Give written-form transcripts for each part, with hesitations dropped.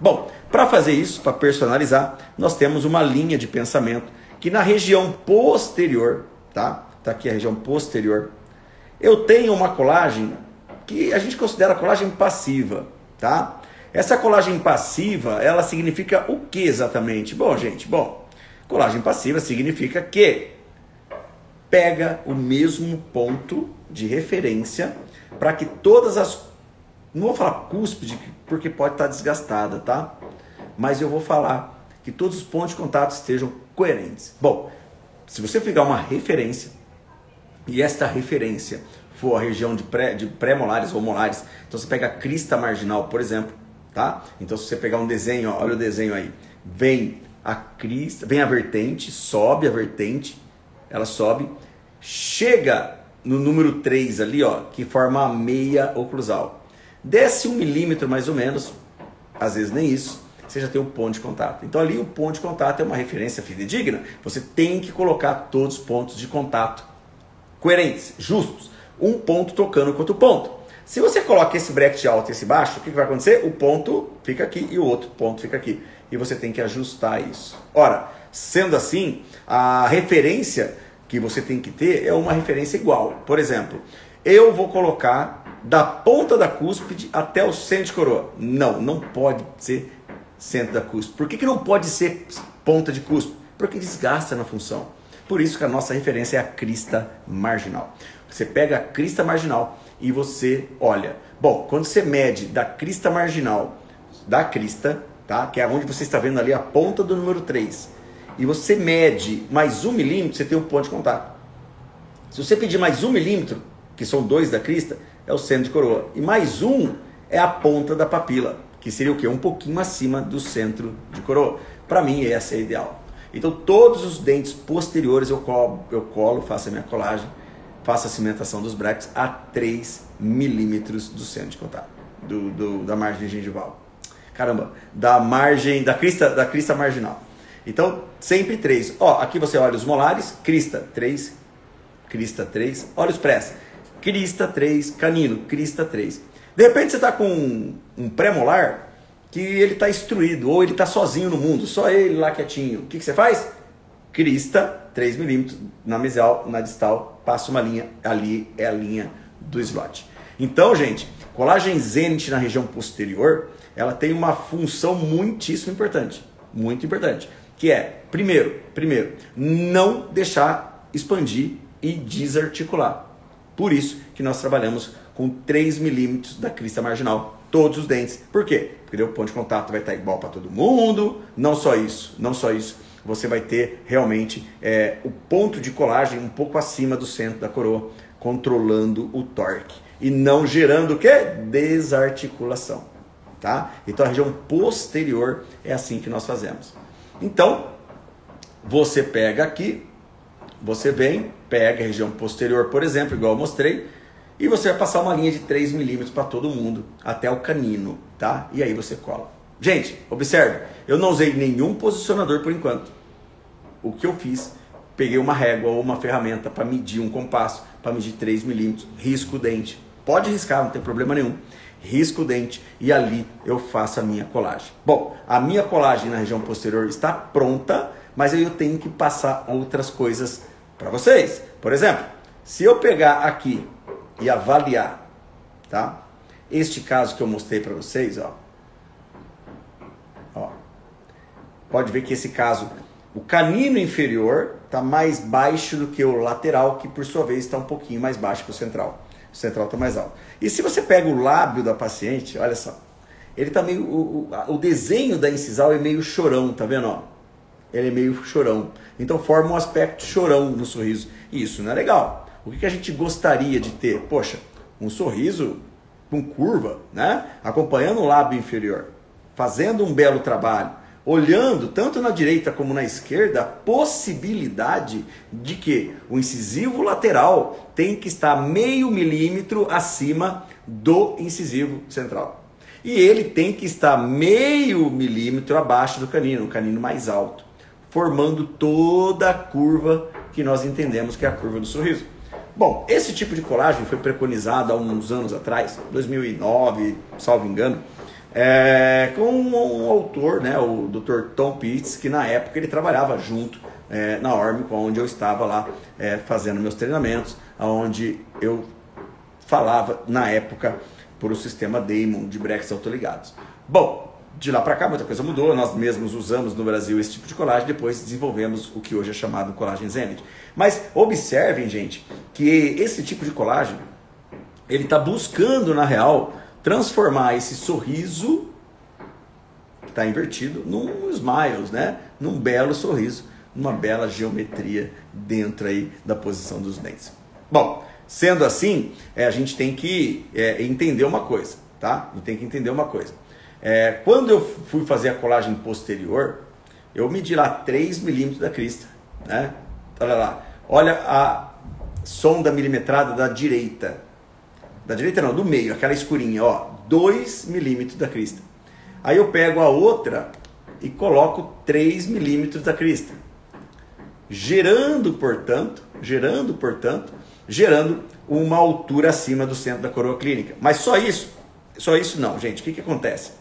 Bom, para fazer isso, para personalizar, nós temos uma linha de pensamento que na região posterior, tá? Tá aqui a região posterior. Eu tenho uma colagem que a gente considera colagem passiva, tá? Essa colagem passiva, ela significa o que exatamente? Bom, gente, colagem passiva significa que pega o mesmo ponto de referência para que todas as... Não vou falar cúspide, porque pode estar desgastada, tá? Mas eu vou falar que todos os pontos de contato estejam coerentes. Bom, se você pegar uma referência e esta referência for a região de pré-molares ou molares, então você pega a crista marginal, por exemplo, tá? Então se você pegar um desenho, ó, olha o desenho aí, vem a crista, vem a vertente, sobe a vertente, ela sobe, chega no número 3 ali, ó, que forma a meia oclusal. Desce 1 milímetro mais ou menos, às vezes nem isso, você já tem o ponto de contato. Então ali o ponto de contato é uma referência fidedigna. Você tem que colocar todos os pontos de contato coerentes, justos. Um ponto tocando com outro ponto. Se você coloca esse bracket alto e esse baixo, o que vai acontecer? O ponto fica aqui e o outro ponto fica aqui. E você tem que ajustar isso. Ora, sendo assim, a referência que você tem que ter é uma referência igual. Por exemplo, eu vou colocar da ponta da cúspide até o centro de coroa. Não, não pode ser centro da cúspide. Por que não pode ser ponta de cúspide? Porque desgasta na função. Por isso que a nossa referência é a crista marginal. Você pega a crista marginal e você olha. Bom, quando você mede da crista marginal, da crista, tá? Que é onde você está vendo ali a ponta do número 3, e você mede mais 1 milímetro, você tem um ponto de contato. Se você pedir mais 1 milímetro, que são 2 da crista, é o centro de coroa. E mais 1 é a ponta da papila, que seria o quê? Um pouquinho acima do centro de coroa. Para mim, essa é a ideal. Então, todos os dentes posteriores eu colo, faço a minha colagem, faço a cimentação dos brackets a 3 milímetros do centro de contato, da margem gengival. Caramba, da crista marginal. Então, sempre 3. Ó, aqui você olha os molares, crista 3, olha os prés, crista 3, canino, crista 3. De repente você está com um pré-molar que ele está instruído, ou ele está sozinho no mundo, só ele lá quietinho. O que você faz? Crista, 3 milímetros na mesial, na distal, passa uma linha, ali é a linha do slot. Então, gente, colagem Zenit na região posterior, ela tem uma função muitíssimo importante, muito importante, que é, primeiro, não deixar expandir e desarticular. Por isso que nós trabalhamos com 3 milímetros da crista marginal, todos os dentes. Por quê? Porque o ponto de contato vai estar igual para todo mundo. Não só isso. Você vai ter realmente o ponto de colagem um pouco acima do centro da coroa, controlando o torque. E não gerando o quê? Desarticulação. Tá? Então a região posterior é assim que nós fazemos. Então, você pega aqui, você vem, pega a região posterior, por exemplo, igual eu mostrei, e você vai passar uma linha de 3 milímetros para todo mundo, até o canino, tá? E aí você cola. Gente, observe, eu não usei nenhum posicionador por enquanto. O que eu fiz, peguei uma régua ou uma ferramenta para medir um compasso, para medir 3 milímetros, risco o dente. Pode riscar, não tem problema nenhum. Risco o dente e ali eu faço a minha colagem. Bom, a minha colagem na região posterior está pronta, mas aí eu tenho que passar outras coisas para vocês. Por exemplo, se eu pegar aqui e avaliar, tá? Este caso que eu mostrei para vocês, ó. Pode ver que esse caso, o canino inferior está mais baixo do que o lateral, que por sua vez está um pouquinho mais baixo que o central. O central está mais alto. E se você pega o lábio da paciente, olha só, ele tá meio, o desenho da incisal é meio chorão, tá vendo? Ó? Ele é meio chorão. Então forma um aspecto chorão no sorriso. E isso não é legal. O que a gente gostaria de ter? Poxa, um sorriso com curva, né? Acompanhando o lábio inferior, fazendo um belo trabalho, olhando tanto na direita como na esquerda a possibilidade de que o incisivo lateral tem que estar meio milímetro acima do incisivo central. E ele tem que estar meio milímetro abaixo do canino, o canino mais alto, formando toda a curva que nós entendemos que é a curva do sorriso. Bom, esse tipo de colagem foi preconizado há uns anos atrás, 2009, salvo engano, com um autor, né, o Dr. Tom Pitts, que na época ele trabalhava junto na Ormico, onde eu estava lá fazendo meus treinamentos, onde eu falava na época por o sistema Damon de breques autoligados. Bom, de lá para cá muita coisa mudou, nós mesmos usamos no Brasil esse tipo de colagem, depois desenvolvemos o que hoje é chamado colagem Zenit. Mas observem, gente, que esse tipo de colagem, ele está buscando, na real, transformar esse sorriso, que está invertido, num smiles, né? Num belo sorriso, numa bela geometria dentro aí da posição dos dentes. Bom, sendo assim, a gente tem que entender uma coisa, tá? A gente tem que entender uma coisa. Quando eu fui fazer a colagem posterior, eu medi lá 3 milímetros da crista, né? Olha lá, olha a sonda milimetrada da direita. Da direita não, do meio, aquela escurinha, ó, 2 milímetros da crista. Aí eu pego a outra e coloco 3 milímetros da crista. Gerando, portanto, uma altura acima do centro da coroa clínica. Mas só isso não, gente. O que acontece?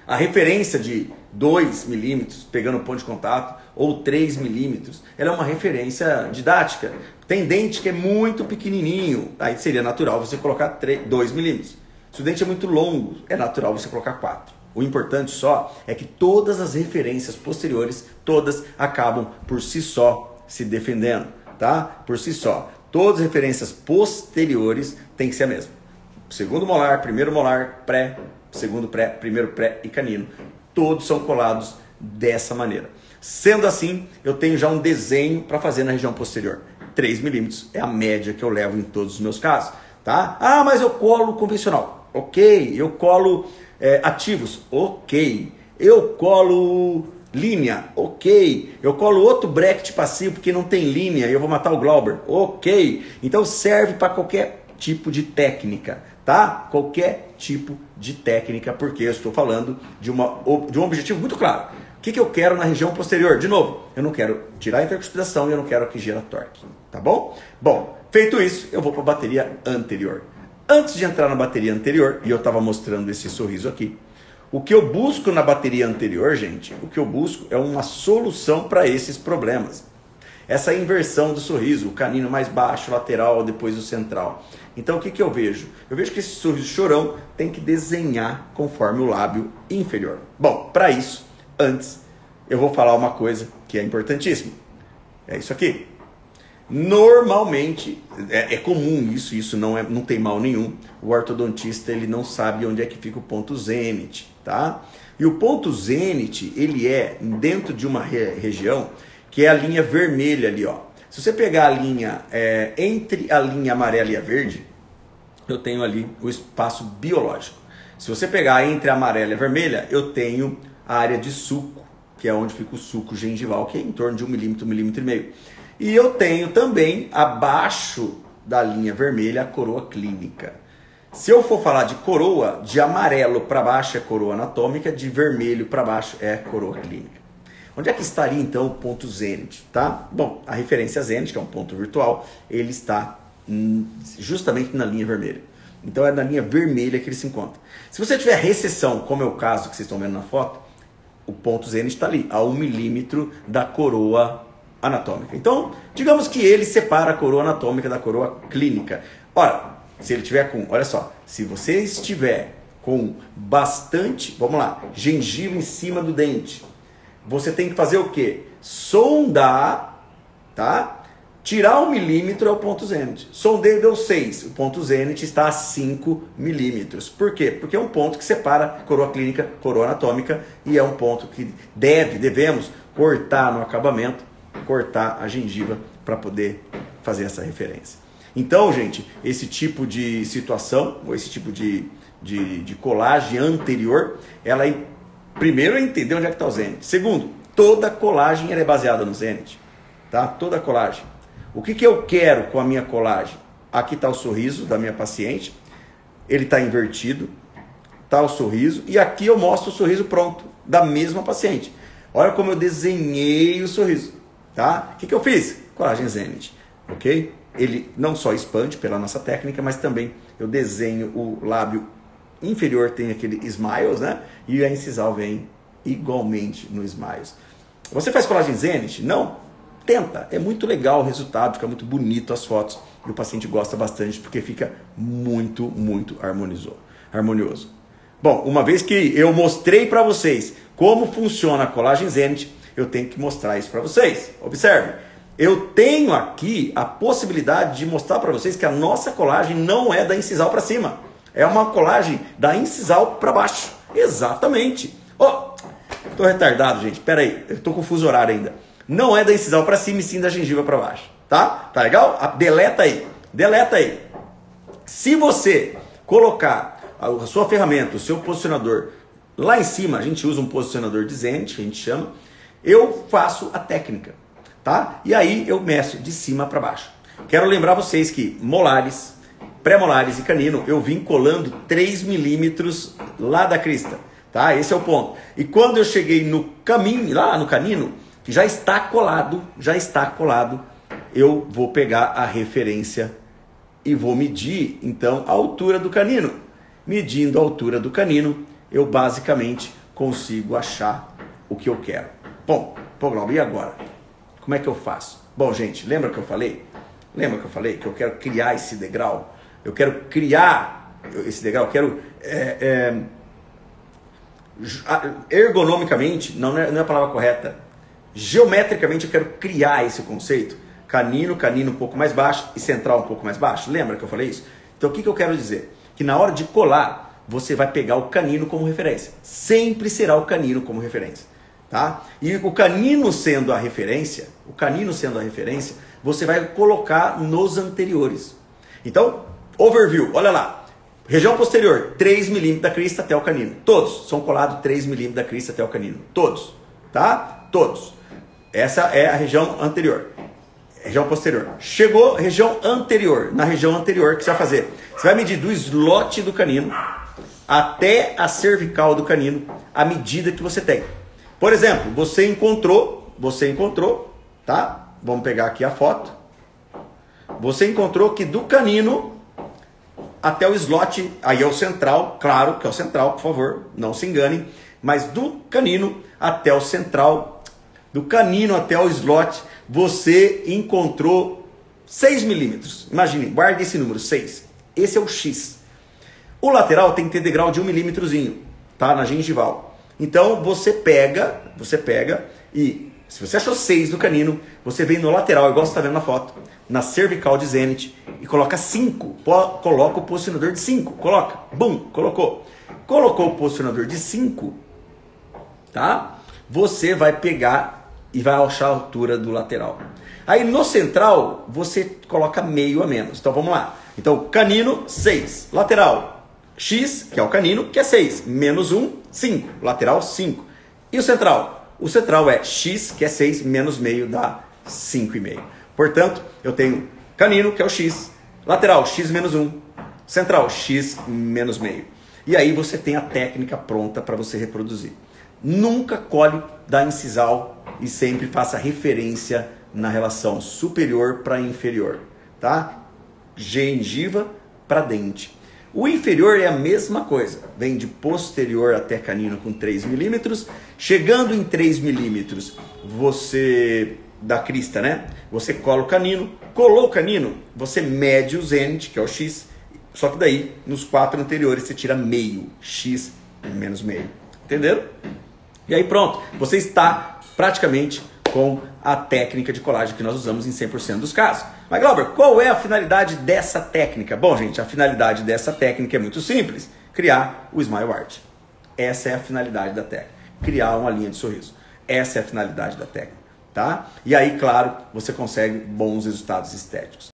A referência de 2 milímetros, pegando o ponto de contato, ou 3 milímetros, ela é uma referência didática. Tem dente que é muito pequenininho, aí seria natural você colocar 2 milímetros. Se o dente é muito longo, é natural você colocar 4. O importante só é que todas as referências posteriores, todas acabam por si só se defendendo, tá? Por si só. Todas as referências posteriores têm que ser a mesma. Segundo molar, primeiro molar, pré, segundo pré, primeiro pré e canino. Todos são colados dessa maneira. Sendo assim, eu tenho já um desenho para fazer na região posterior. 3 milímetros é a média que eu levo em todos os meus casos, tá? Ah, mas eu colo convencional. Ok. Eu colo ativos. Ok. Eu colo linha. Ok. Eu colo outro bracket passivo porque não tem linha e eu vou matar o Glauber. Ok. Então serve para qualquer tipo de técnica, tá? Qualquer tipo de técnica, porque eu estou falando de um objetivo muito claro. O que eu quero na região posterior? De novo, eu não quero tirar a intercuspidação e eu não quero que gera torque, tá bom? Bom, feito isso, eu vou para a bateria anterior. Antes de entrar na bateria anterior, e eu estava mostrando esse sorriso aqui, o que eu busco na bateria anterior, gente, o que eu busco é uma solução para esses problemas. Essa inversão do sorriso, o canino mais baixo, lateral, depois o central. Então o que eu vejo? Eu vejo que esse sorriso chorão tem que desenhar conforme o lábio inferior. Bom, para isso, antes eu vou falar uma coisa que é importantíssima. É isso aqui. Normalmente, é comum isso não tem mal nenhum. O ortodontista ele não sabe onde é que fica o ponto zênite, tá? E o ponto zênite, ele é dentro de uma região que é a linha vermelha ali, ó. Se você pegar a linha entre a linha amarela e a verde, eu tenho ali o espaço biológico. Se você pegar entre a amarela e a vermelha, eu tenho a área de suco, que é onde fica o suco gengival, que é em torno de 1 milímetro, 1,5 milímetro. E eu tenho também, abaixo da linha vermelha, a coroa clínica. Se eu for falar de coroa, de amarelo para baixo é coroa anatômica, de vermelho para baixo é coroa clínica. Onde é que estaria então o ponto zênite, tá? Bom, a referência zênite, que é um ponto virtual, ele está justamente na linha vermelha. Então é na linha vermelha que ele se encontra. Se você tiver recessão, como é o caso que vocês estão vendo na foto, o ponto zênite está ali, a 1 milímetro da coroa anatômica. Então, digamos que ele separa a coroa anatômica da coroa clínica. Ora, se ele tiver com, olha só, se você estiver com bastante, vamos lá, gengiva em cima do dente, você tem que fazer o quê? Sondar, tá? Tirar 1 milímetro é o ponto zênite. Sondei, deu 6. O ponto zênite está a 5 milímetros. Por quê? Porque é um ponto que separa coroa clínica, coroa anatômica, e é um ponto que devemos cortar no acabamento, cortar a gengiva para poder fazer essa referência. Então, gente, esse tipo de situação, ou esse tipo de colagem anterior, ela primeiro é entender onde é que está o zênite. Segundo, toda colagem ela é baseada no zênite, tá? Toda colagem. O que eu quero com a minha colagem? Aqui está o sorriso da minha paciente, ele está invertido, está o sorriso, e aqui eu mostro o sorriso pronto, da mesma paciente. Olha como eu desenhei o sorriso, tá? O que eu fiz? Colagem zênite, ok? Ele não só expande pela nossa técnica, mas também eu desenho o lábio inferior tem aquele Smiles, né? E a incisal vem igualmente no Smiles. Você faz colagem Zenith? Não? Tenta. É muito legal o resultado, fica muito bonito as fotos. E o paciente gosta bastante porque fica muito harmonioso. Bom, uma vez que eu mostrei para vocês como funciona a colagem Zenith, eu tenho que mostrar isso para vocês. Observe, eu tenho aqui a possibilidade de mostrar para vocês que a nossa colagem não é da incisal para cima. É uma colagem da incisal para baixo. Exatamente. Ó, tô retardado, gente. Pera aí, eu tô com o fuso horário ainda. Não é da incisal para cima e sim da gengiva para baixo. Tá? Tá legal? Deleta aí. Deleta aí. Se você colocar a sua ferramenta, o seu posicionador lá em cima, a gente usa um posicionador de Zenith, que a gente chama, eu faço a técnica, tá? E aí eu meço de cima para baixo. Quero lembrar vocês que molares, pré-molares e canino, eu vim colando 3 milímetros lá da crista, tá? Esse é o ponto. E quando eu cheguei no caminho, lá no canino, que já está colado, eu vou pegar a referência e vou medir, então, a altura do canino. Medindo a altura do canino, eu basicamente consigo achar o que eu quero. Bom, Glauber, e agora? Como é que eu faço? Bom, gente, lembra que eu falei? Lembra que eu falei que eu quero criar esse degrau? Eu quero criar esse degrau, eu quero ergonomicamente, não é a palavra correta, geometricamente eu quero criar esse conceito. Canino um pouco mais baixo e central um pouco mais baixo. Lembra que eu falei isso? Então o que eu quero dizer? Que na hora de colar, você vai pegar o canino como referência. Sempre será o canino como referência. Tá? E o canino sendo a referência, você vai colocar nos anteriores. Então, overview, olha lá. Região posterior, 3 milímetros da crista até o canino. Todos são colados 3 milímetros da crista até o canino. Todos. Tá? Todos. Essa é a região anterior. Região posterior. Chegou região anterior. Na região anterior, o que você vai fazer? Você vai medir do slot do canino até a cervical do canino, a medida que você tem. Por exemplo, você encontrou, tá? Vamos pegar aqui a foto. Você encontrou que do canino até o slot, aí é o central, claro que é o central, por favor, não se enganem, mas do canino até o central, do canino até o slot, você encontrou 6 milímetros. Imagine, guarde esse número, 6. Esse é o X. O lateral tem que ter degrau de 1 milímetrozinho, tá? Na gengival. Então você pega e se você achou 6 no canino, você vem no lateral, igual você está vendo na foto, na cervical de Zenith e coloca 5. Coloca o posicionador de 5. Coloca. Bum, colocou. Colocou o posicionador de 5, tá? Você vai pegar e vai achar a altura do lateral. Aí no central, você coloca meio a menos. Então vamos lá. Então canino, 6. Lateral, X, que é o canino, que é 6. Menos 1, 5. Lateral, 5. E o central? O central é X, que é 6, menos meio dá 5,5. Portanto, eu tenho canino, que é o X. Lateral, X menos 1. Central, X menos meio. E aí você tem a técnica pronta para você reproduzir. Nunca colhe da incisal e sempre faça referência na relação superior para inferior, tá? Gengiva para dente. O inferior é a mesma coisa, vem de posterior até canino com 3 milímetros, chegando em 3 milímetros, você, da crista, né? Você cola o canino, colou o canino, você mede o Zenith, que é o X, só que daí, nos 4 anteriores, você tira meio, X menos meio, entenderam? E aí pronto, você está praticamente com a técnica de colagem que nós usamos em 100% dos casos. Mas Glauber, qual é a finalidade dessa técnica? Bom, gente, a finalidade dessa técnica é muito simples. Criar o Smile Art. Essa é a finalidade da técnica. Criar uma linha de sorriso. Essa é a finalidade da técnica, tá? E aí, claro, você consegue bons resultados estéticos.